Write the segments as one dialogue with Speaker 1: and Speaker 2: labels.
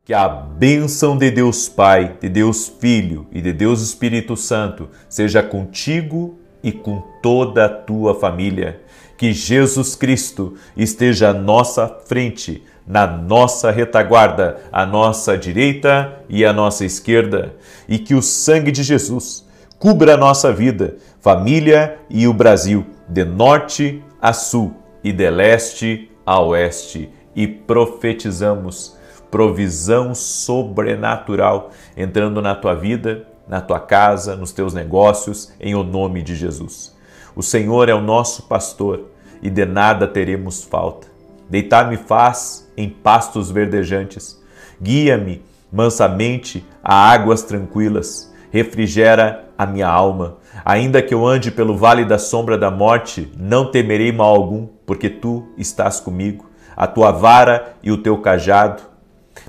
Speaker 1: Que a bênção de Deus Pai, de Deus Filho e de Deus Espírito Santo seja contigo e com toda a tua família. Que Jesus Cristo esteja à nossa frente, na nossa retaguarda, à nossa direita e à nossa esquerda. E que o sangue de Jesus cubra a nossa vida, família e o Brasil, de norte a sul e de leste a oeste. E profetizamos provisão sobrenatural entrando na tua vida, na tua casa, nos teus negócios, em o nome de Jesus. O Senhor é o nosso pastor e de nada teremos falta. Deitar-me faz em pastos verdejantes. Guia-me mansamente a águas tranquilas. Refrigera a minha alma. Ainda que eu ande pelo vale da sombra da morte, não temerei mal algum, porque tu estás comigo. A tua vara e o teu cajado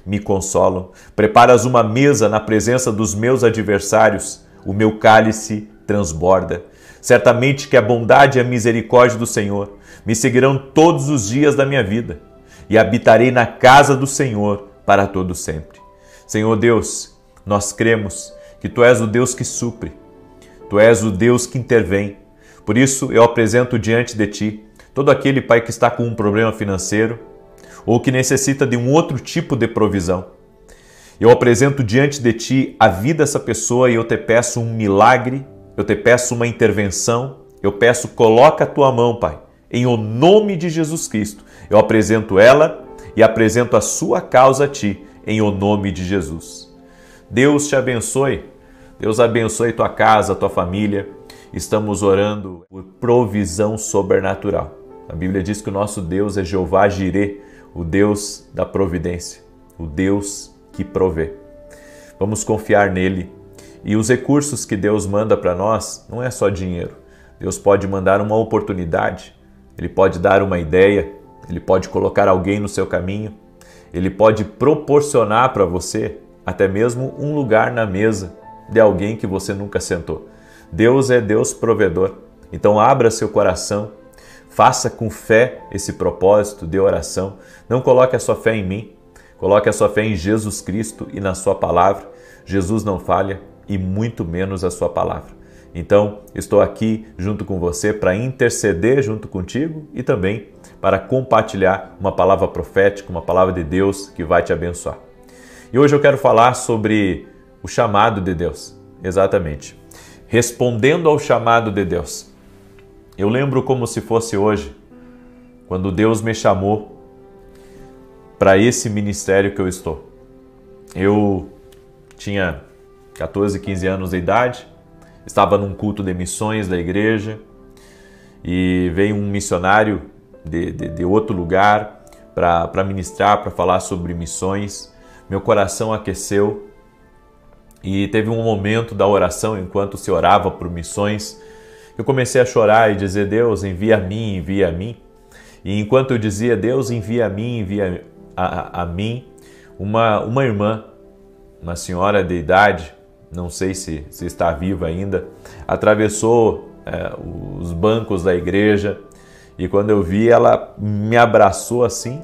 Speaker 1: me consolam. Preparas uma mesa na presença dos meus adversários. O meu cálice transborda. Certamente que a bondade e a misericórdia do Senhor me seguirão todos os dias da minha vida e habitarei na casa do Senhor para todo sempre. Senhor Deus, nós cremos que Tu és o Deus que supre. Tu és o Deus que intervém. Por isso eu apresento diante de Ti todo aquele, Pai, que está com um problema financeiro ou que necessita de um outro tipo de provisão. Eu apresento diante de Ti a vida dessa pessoa e eu te peço um milagre, eu te peço uma intervenção, eu peço, coloca a Tua mão, Pai, em o nome de Jesus Cristo. Eu apresento ela e apresento a sua causa a Ti, em o nome de Jesus. Deus te abençoe, Deus abençoe tua casa, tua família. Estamos orando por provisão sobrenatural. A Bíblia diz que o nosso Deus é Jeová Jireh, o Deus da providência, o Deus que provê. Vamos confiar nele. E os recursos que Deus manda para nós não é só dinheiro. Deus pode mandar uma oportunidade, Ele pode dar uma ideia, Ele pode colocar alguém no seu caminho, Ele pode proporcionar para você até mesmo um lugar na mesa de alguém que você nunca sentou. Deus é Deus provedor. Então abra seu coração, faça com fé esse propósito de oração. Não coloque a sua fé em mim, coloque a sua fé em Jesus Cristo e na sua palavra. Jesus não falha e muito menos a sua palavra. Então, estou aqui junto com você para interceder junto contigo e também para compartilhar uma palavra profética, uma palavra de Deus que vai te abençoar. E hoje eu quero falar sobre o chamado de Deus. Exatamente. Respondendo ao chamado de Deus. Eu lembro como se fosse hoje, quando Deus me chamou para esse ministério que eu estou. Eu tinha 14, 15 anos de idade, estava num culto de missões da igreja e veio um missionário de outro lugar para ministrar, para falar sobre missões. Meu coração aqueceu e teve um momento da oração, enquanto se orava por missões, eu comecei a chorar e dizer: Deus, envia a mim, envia a mim. E enquanto eu dizia: Deus, envia a mim, envia a mim, uma irmã, uma senhora de idade, não sei se está viva ainda, atravessou os bancos da igreja e quando eu vi, ela me abraçou assim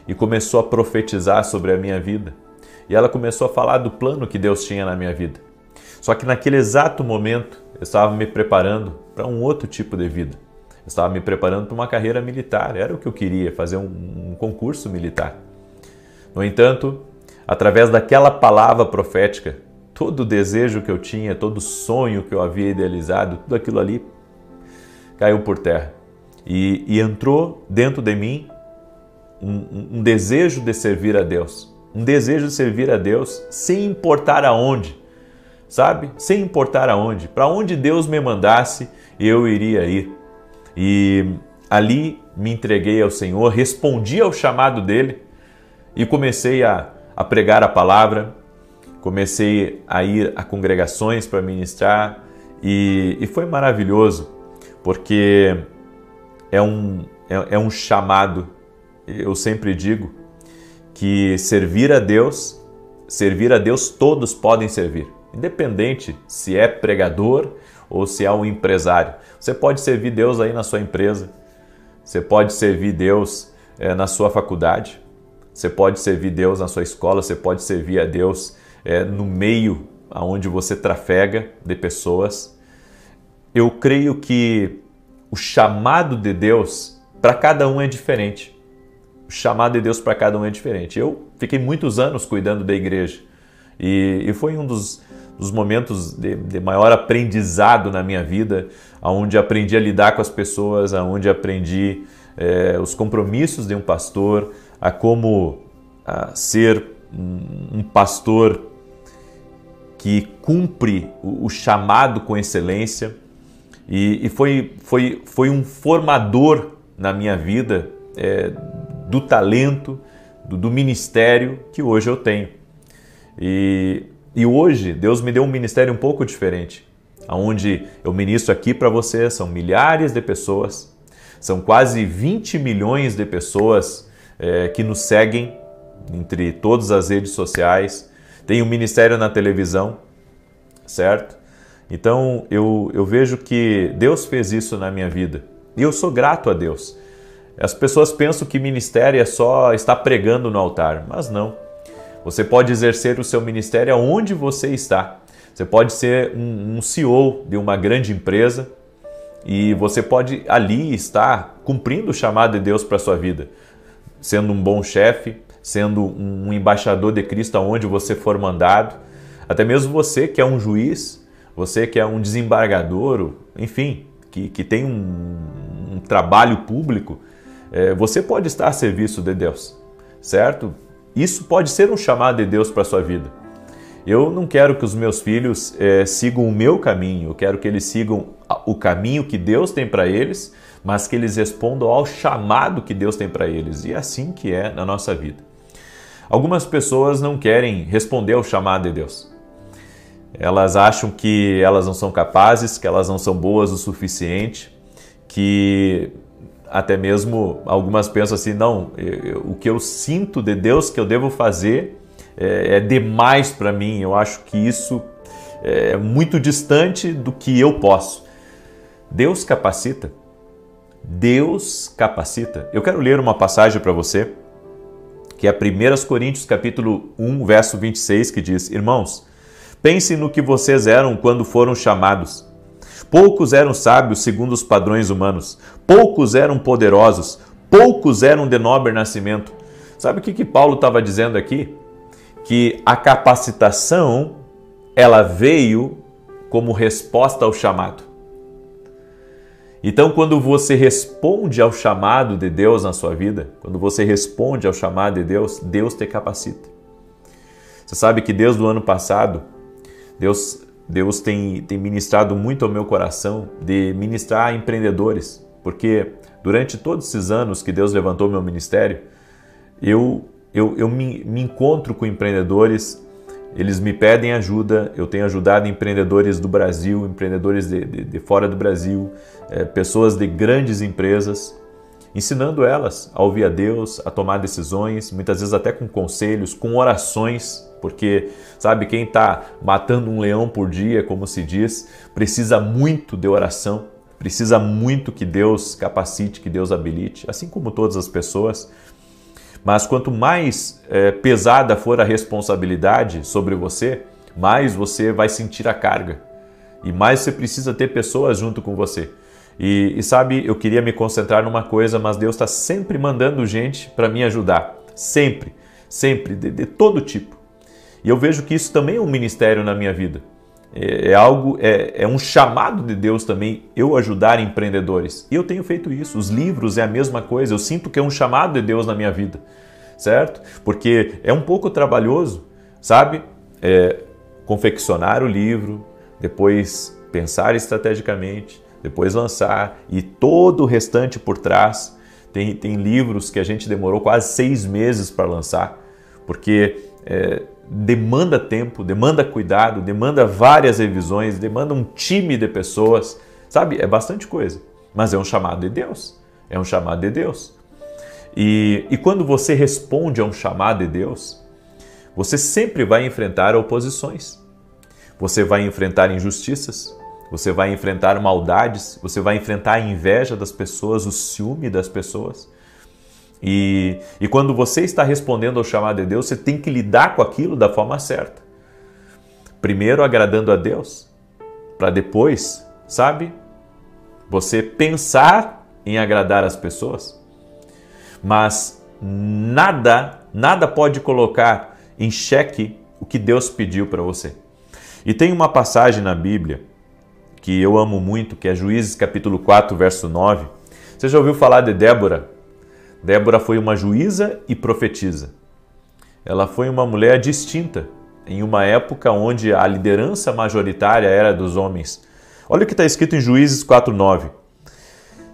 Speaker 1: e começou a profetizar sobre a minha vida. E ela começou a falar do plano que Deus tinha na minha vida. Só que naquele exato momento, eu estava me preparando para um outro tipo de vida. Eu estava me preparando para uma carreira militar. Era o que eu queria, fazer um concurso militar. No entanto, através daquela palavra profética, todo o desejo que eu tinha, todo o sonho que eu havia idealizado, tudo aquilo ali caiu por terra. E entrou dentro de mim um desejo de servir a Deus. Um desejo de servir a Deus sem importar aonde. Sabe? Sem importar aonde. Para onde Deus me mandasse, eu iria ir. E ali me entreguei ao Senhor, respondi ao chamado dele e comecei a pregar a palavra, comecei a ir a congregações para ministrar e foi maravilhoso, porque é um chamado. Eu sempre digo que servir a Deus todos podem servir. Independente se é pregador ou se é um empresário. Você pode servir Deus aí na sua empresa, você pode servir Deus na sua faculdade, Você pode servir Deus na sua escola, você pode servir a Deus no meio onde você trafega de pessoas. Eu creio que o chamado de Deus para cada um é diferente. O chamado de Deus para cada um é diferente. Eu fiquei muitos anos cuidando da igreja e foi um dos momentos de maior aprendizado na minha vida, onde aprendi a lidar com as pessoas, onde aprendi os compromissos de um pastor, a como ser um pastor que cumpre o chamado com excelência. E foi um formador na minha vida do talento, do ministério que hoje eu tenho. E hoje Deus me deu um ministério um pouco diferente, onde eu ministro aqui para você, são milhares de pessoas, são quase 20 milhões de pessoas que nos seguem entre todas as redes sociais, tem um ministério na televisão, certo? Então eu vejo que Deus fez isso na minha vida e eu sou grato a Deus. As pessoas pensam que ministério é só estar pregando no altar, mas não. Você pode exercer o seu ministério aonde você está. Você pode ser um CEO de uma grande empresa e você pode ali estar cumprindo o chamado de Deus para a sua vida, sendo um bom chefe, sendo um embaixador de Cristo aonde você for mandado, até mesmo você que é um juiz, você que é um desembargador, enfim, que tem um trabalho público, você pode estar a serviço de Deus, certo? Isso pode ser um chamado de Deus para a sua vida. Eu não quero que os meus filhos sigam o meu caminho, eu quero que eles sigam o caminho que Deus tem para eles, mas que eles respondam ao chamado que Deus tem para eles. E é assim que é na nossa vida. Algumas pessoas não querem responder ao chamado de Deus. Elas acham que elas não são capazes, que elas não são boas o suficiente, que até mesmo algumas pensam assim, não, o que eu sinto de Deus que eu devo fazer é demais para mim, eu acho que isso é muito distante do que eu posso. Deus capacita. Deus capacita. Eu quero ler uma passagem para você, que é 1 Coríntios capítulo 1, verso 26, que diz: Irmãos, pensem no que vocês eram quando foram chamados. Poucos eram sábios segundo os padrões humanos, poucos eram poderosos, poucos eram de nobre nascimento. Sabe o que Paulo estava dizendo aqui? Que a capacitação, ela veio como resposta ao chamado. Então, quando você responde ao chamado de Deus na sua vida, quando você responde ao chamado de Deus, Deus te capacita. Você sabe que desde o ano passado, Deus tem ministrado muito ao meu coração de ministrar a empreendedores, porque durante todos esses anos que Deus levantou meu ministério, eu me encontro com empreendedores, eles me pedem ajuda, eu tenho ajudado empreendedores do Brasil, empreendedores de fora do Brasil, pessoas de grandes empresas, ensinando elas a ouvir a Deus, a tomar decisões, muitas vezes até com conselhos, com orações, porque, sabe, quem está matando um leão por dia, como se diz, precisa muito de oração, precisa muito que Deus capacite, que Deus habilite, assim como todas as pessoas. Mas quanto mais pesada for a responsabilidade sobre você, mais você vai sentir a carga e mais você precisa ter pessoas junto com você. E sabe, eu queria me concentrar numa coisa, mas Deus está sempre mandando gente para me ajudar. Sempre, sempre, de todo tipo. E eu vejo que isso também é um ministério na minha vida. É um chamado de Deus também eu ajudar empreendedores. E eu tenho feito isso. Os livros é a mesma coisa. Eu sinto que é um chamado de Deus na minha vida, certo? Porque é um pouco trabalhoso, sabe? Confeccionar o livro, depois pensar estrategicamente, depois lançar e todo o restante por trás. Tem livros que a gente demorou quase 6 meses para lançar, porque demanda tempo, demanda cuidado, demanda várias revisões, demanda um time de pessoas, sabe? É bastante coisa, mas é um chamado de Deus, é um chamado de Deus. E quando você responde a um chamado de Deus, você sempre vai enfrentar oposições, você vai enfrentar injustiças, você vai enfrentar maldades, você vai enfrentar a inveja das pessoas, o ciúme das pessoas. E quando você está respondendo ao chamado de Deus, você tem que lidar com aquilo da forma certa. Primeiro agradando a Deus, para depois, sabe, você pensar em agradar as pessoas. Mas nada pode colocar em xeque o que Deus pediu para você. E tem uma passagem na Bíblia que eu amo muito, que é Juízes capítulo 4, verso 9. Você já ouviu falar de Débora? Débora foi uma juíza e profetisa. Ela foi uma mulher distinta, em uma época onde a liderança majoritária era dos homens. Olha o que está escrito em Juízes 4, 9.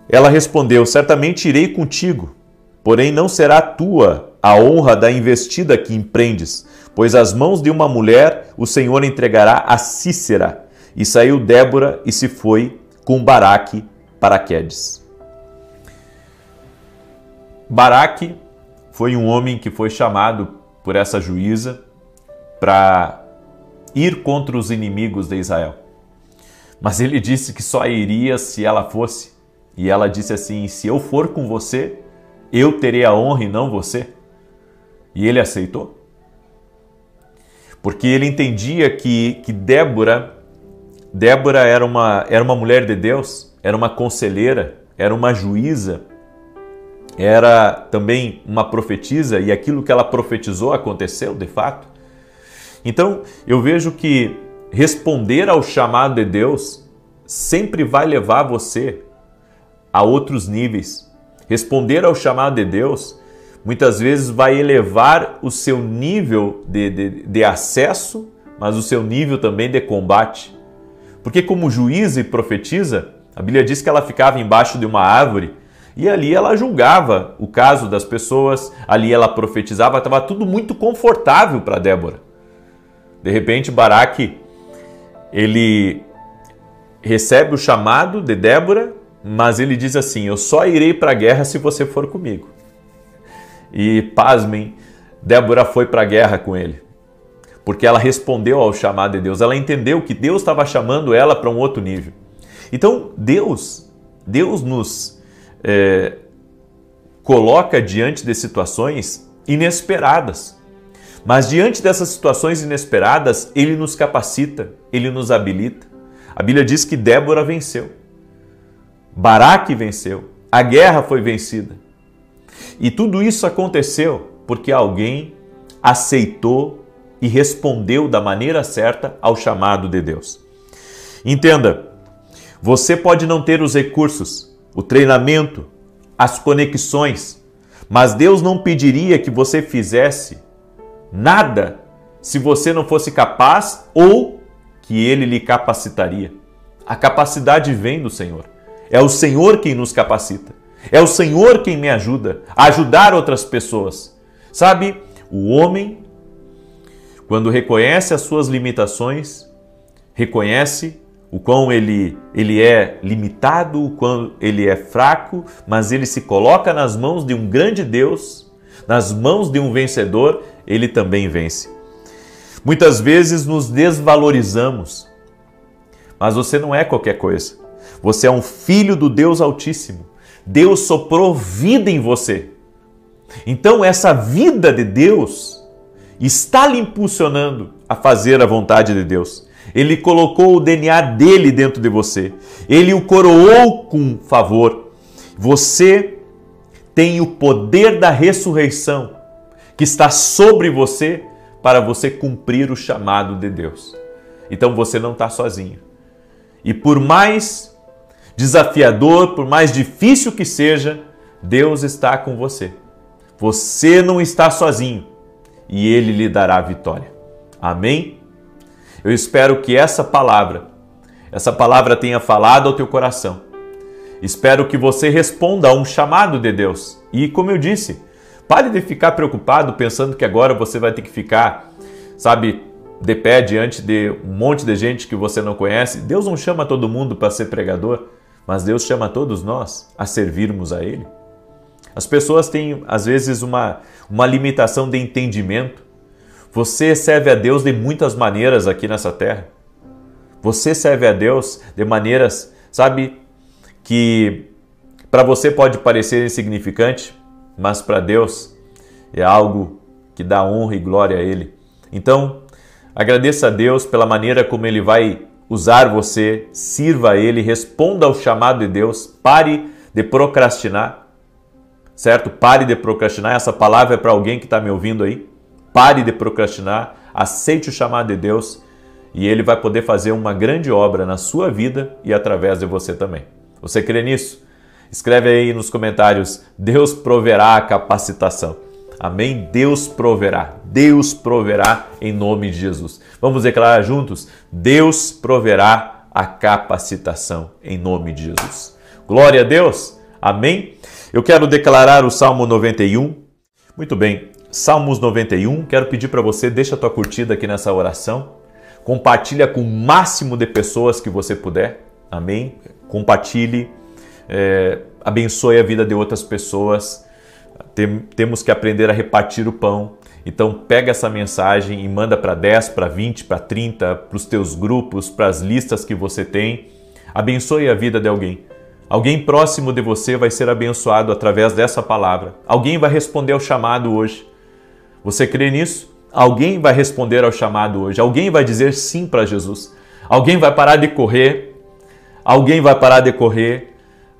Speaker 1: Ela respondeu: certamente irei contigo, porém não será tua a honra da investida que empreendes, pois as mãos de uma mulher o Senhor entregará a Sísera. E saiu Débora e se foi com Baraque para Quedes. Baraque foi um homem que foi chamado por essa juíza para ir contra os inimigos de Israel. Mas ele disse que só iria se ela fosse. E ela disse assim: se eu for com você, eu terei a honra e não você. E ele aceitou. Porque ele entendia que Débora era uma mulher de Deus, era uma conselheira, era uma juíza, era também uma profetisa, e aquilo que ela profetizou aconteceu de fato. Então eu vejo que responder ao chamado de Deus sempre vai levar você a outros níveis. Responder ao chamado de Deus muitas vezes vai elevar o seu nível de acesso, mas o seu nível também de combate. Porque como juíza e profetisa, a Bíblia diz que ela ficava embaixo de uma árvore e ali ela julgava o caso das pessoas, ali ela profetizava, estava tudo muito confortável para Débora. De repente, Baraque, ele recebe o chamado de Débora, mas ele diz assim: eu só irei para a guerra se você for comigo. E pasmem, Débora foi para a guerra com ele, porque ela respondeu ao chamado de Deus, ela entendeu que Deus estava chamando ela para um outro nível. Então Deus nos coloca diante de situações inesperadas, mas diante dessas situações inesperadas, Ele nos capacita, Ele nos habilita. A Bíblia diz que Débora venceu, Baraque venceu, a guerra foi vencida. E tudo isso aconteceu porque alguém aceitou e respondeu da maneira certa ao chamado de Deus. Entenda, você pode não ter os recursos, o treinamento, as conexões, mas Deus não pediria que você fizesse nada se você não fosse capaz ou que Ele lhe capacitaria. A capacidade vem do Senhor. É o Senhor quem nos capacita. É o Senhor quem me ajuda a ajudar outras pessoas. Sabe, o homem, quando reconhece as suas limitações, reconhece o quão ele é limitado, o quão ele é fraco, mas ele se coloca nas mãos de um grande Deus, nas mãos de um vencedor, ele também vence. Muitas vezes nos desvalorizamos, mas você não é qualquer coisa. Você é um filho do Deus Altíssimo. Deus soprou vida em você. Então essa vida de Deus está lhe impulsionando a fazer a vontade de Deus. Ele colocou o DNA dele dentro de você. Ele o coroou com favor. Você tem o poder da ressurreição que está sobre você para você cumprir o chamado de Deus. Então você não está sozinho. E por mais desafiador, por mais difícil que seja, Deus está com você. Você não está sozinho e Ele lhe dará a vitória. Amém? Eu espero que essa palavra tenha falado ao teu coração. Espero que você responda a um chamado de Deus. E como eu disse, pare de ficar preocupado pensando que agora você vai ter que ficar, de pé diante de um monte de gente que você não conhece. Deus não chama todo mundo para ser pregador, mas Deus chama todos nós a servirmos a Ele. As pessoas têm, às vezes, uma limitação de entendimento. Você serve a Deus de muitas maneiras aqui nessa terra. Você serve a Deus de maneiras, que para você pode parecer insignificante, mas para Deus é algo que dá honra e glória a Ele. Então, agradeça a Deus pela maneira como Ele vai usar você, sirva a Ele, responda ao chamado de Deus, pare de procrastinar, certo? Pare de procrastinar, essa palavra é para alguém que está me ouvindo aí. Pare de procrastinar, aceite o chamado de Deus e Ele vai poder fazer uma grande obra na sua vida e através de você também. Você crê nisso? Escreve aí nos comentários, Deus proverá a capacitação. Amém? Deus proverá em nome de Jesus. Vamos declarar juntos? Deus proverá a capacitação em nome de Jesus. Glória a Deus. Amém? Eu quero declarar o Salmo 91. Muito bem, Salmos 91. Quero pedir para você, deixa a tua curtida aqui nessa oração. Compartilha com o máximo de pessoas que você puder. Amém? Compartilhe, abençoe a vida de outras pessoas. Temos que aprender a repartir o pão. Então pega essa mensagem e manda para 10, para 20, para 30, para os teus grupos, para as listas que você tem. Abençoe a vida de alguém. Alguém próximo de você vai ser abençoado através dessa palavra. Alguém vai responder ao chamado hoje. Você crê nisso? Alguém vai responder ao chamado hoje. Alguém vai dizer sim para Jesus. Alguém vai parar de correr. Alguém vai parar de correr.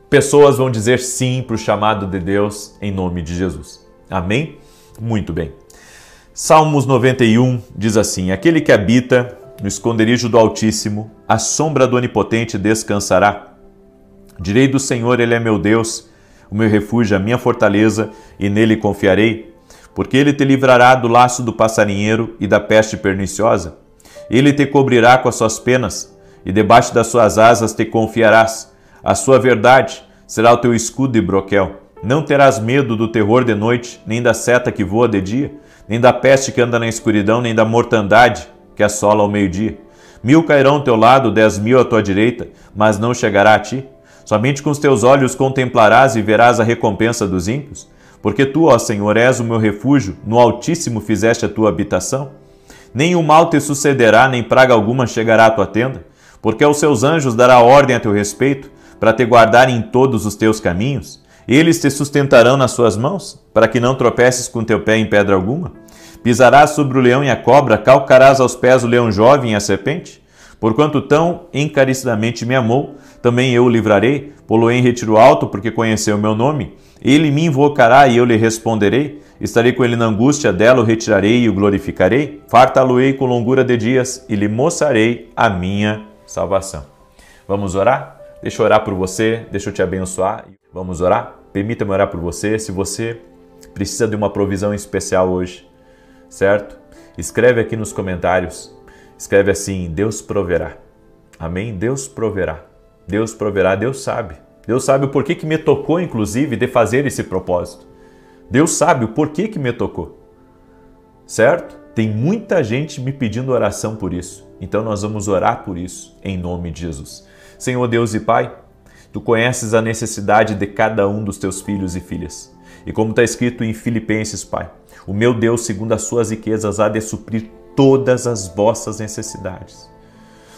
Speaker 1: Pessoas vão dizer sim para o chamado de Deus em nome de Jesus. Amém? Muito bem. Salmos 91 diz assim: aquele que habita no esconderijo do Altíssimo, à sombra do Onipotente descansará. Direi do Senhor, Ele é meu Deus, o meu refúgio, a minha fortaleza, e nele confiarei. Porque Ele te livrará do laço do passarinheiro e da peste perniciosa. Ele te cobrirá com as suas penas, e debaixo das suas asas te confiarás. A sua verdade será o teu escudo e broquel. Não terás medo do terror de noite, nem da seta que voa de dia, nem da peste que anda na escuridão, nem da mortandade que assola ao meio-dia. 1000 cairão ao teu lado, 10.000 à tua direita, mas não chegará a ti. Somente com os teus olhos contemplarás e verás a recompensa dos ímpios. Porque tu, ó Senhor, és o meu refúgio, no Altíssimo fizeste a tua habitação. Nem o mal te sucederá, nem praga alguma chegará à tua tenda, porque aos seus anjos dará ordem a teu respeito, para te guardarem em todos os teus caminhos. Eles te sustentarão nas suas mãos, para que não tropeces com teu pé em pedra alguma. Pisarás sobre o leão e a cobra, calcarás aos pés o leão jovem e a serpente. Porquanto tão encarecidamente me amou, também eu o livrarei, pô-lo-ei em retiro alto, porque conheceu o meu nome. Ele me invocará e eu lhe responderei. Estarei com ele na angústia, dela o retirarei e o glorificarei. Fartá-lo-ei com longura de dias e lhe mostrarei a minha salvação. Vamos orar? Deixa eu orar por você, deixa eu te abençoar. Vamos orar? Permita-me orar por você. Se você precisa de uma provisão especial hoje, certo? Escreve aqui nos comentários. Escreve assim: Deus proverá. Amém? Deus proverá. Deus proverá, Deus sabe. Deus sabe o porquê que me tocou, inclusive, de fazer esse propósito. Deus sabe o porquê que me tocou. Certo? Tem muita gente me pedindo oração por isso. Então nós vamos orar por isso, em nome de Jesus. Senhor Deus e Pai, Tu conheces a necessidade de cada um dos Teus filhos e filhas. E como está escrito em Filipenses, Pai, o meu Deus, segundo as suas riquezas, há de suprir todas as vossas necessidades.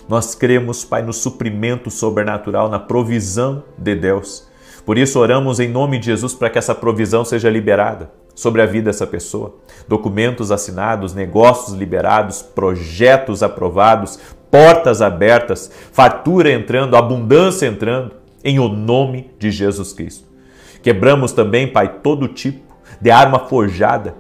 Speaker 1: Nós cremos, Pai, no suprimento sobrenatural, na provisão de Deus. Por isso oramos em nome de Jesus para que essa provisão seja liberada sobre a vida dessa pessoa. Documentos assinados, negócios liberados, projetos aprovados, portas abertas, fartura entrando, abundância entrando, em o nome de Jesus Cristo. Quebramos também, Pai, todo tipo de arma forjada,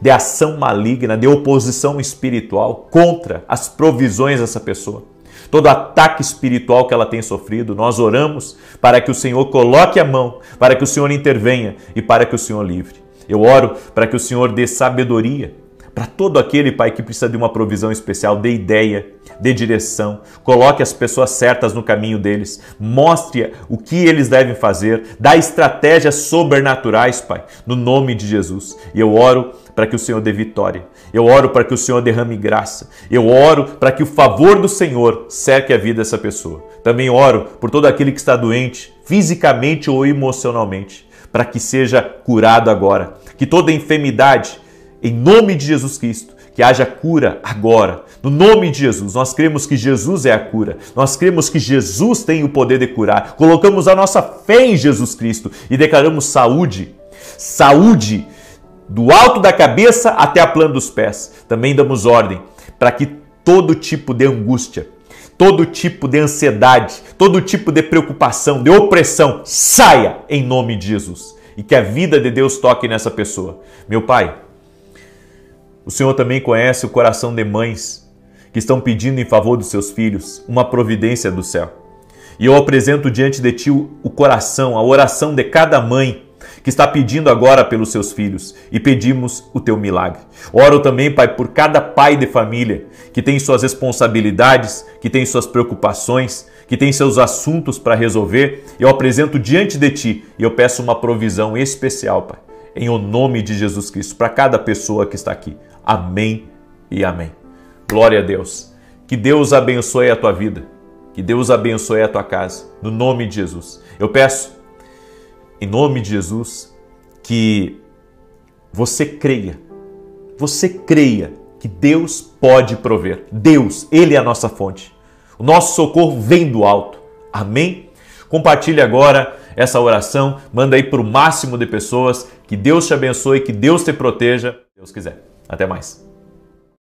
Speaker 1: de ação maligna, de oposição espiritual contra as provisões dessa pessoa. Todo ataque espiritual que ela tem sofrido, nós oramos para que o Senhor coloque a mão, para que o Senhor intervenha e para que o Senhor livre. Eu oro para que o Senhor dê sabedoria para todo aquele, Pai, que precisa de uma provisão especial, dê ideia, dê direção, coloque as pessoas certas no caminho deles, mostre o que eles devem fazer, dá estratégias sobrenaturais, Pai, no nome de Jesus. E eu oro para que o Senhor dê vitória, eu oro para que o Senhor derrame graça, eu oro para que o favor do Senhor cerque a vida dessa pessoa. Também oro por todo aquele que está doente, fisicamente ou emocionalmente, para que seja curado agora, que toda enfermidade, em nome de Jesus Cristo, que haja cura agora. No nome de Jesus, nós cremos que Jesus é a cura. Nós cremos que Jesus tem o poder de curar. Colocamos a nossa fé em Jesus Cristo e declaramos saúde. saúde do alto da cabeça até a planta dos pés. Também damos ordem para que todo tipo de angústia, todo tipo de ansiedade, todo tipo de preocupação, de opressão, saia em nome de Jesus. E que a vida de Deus toque nessa pessoa. Meu Pai, o Senhor também conhece o coração de mães que estão pedindo em favor dos seus filhos uma providência do céu. E eu apresento diante de Ti o coração, a oração de cada mãe que está pedindo agora pelos seus filhos, e pedimos o Teu milagre. Oro também, Pai, por cada pai de família que tem suas responsabilidades, que tem suas preocupações, que tem seus assuntos para resolver. Eu apresento diante de Ti e eu peço uma provisão especial, Pai, em o nome de Jesus Cristo, para cada pessoa que está aqui. Amém e amém. Glória a Deus. Que Deus abençoe a tua vida. Que Deus abençoe a tua casa. No nome de Jesus. Eu peço, em nome de Jesus, que você creia que Deus pode prover. Deus, Ele é a nossa fonte. O nosso socorro vem do alto. Amém? Compartilhe agora essa oração, manda aí para o máximo de pessoas. Que Deus te abençoe, que Deus te proteja. Se Deus quiser. Até mais.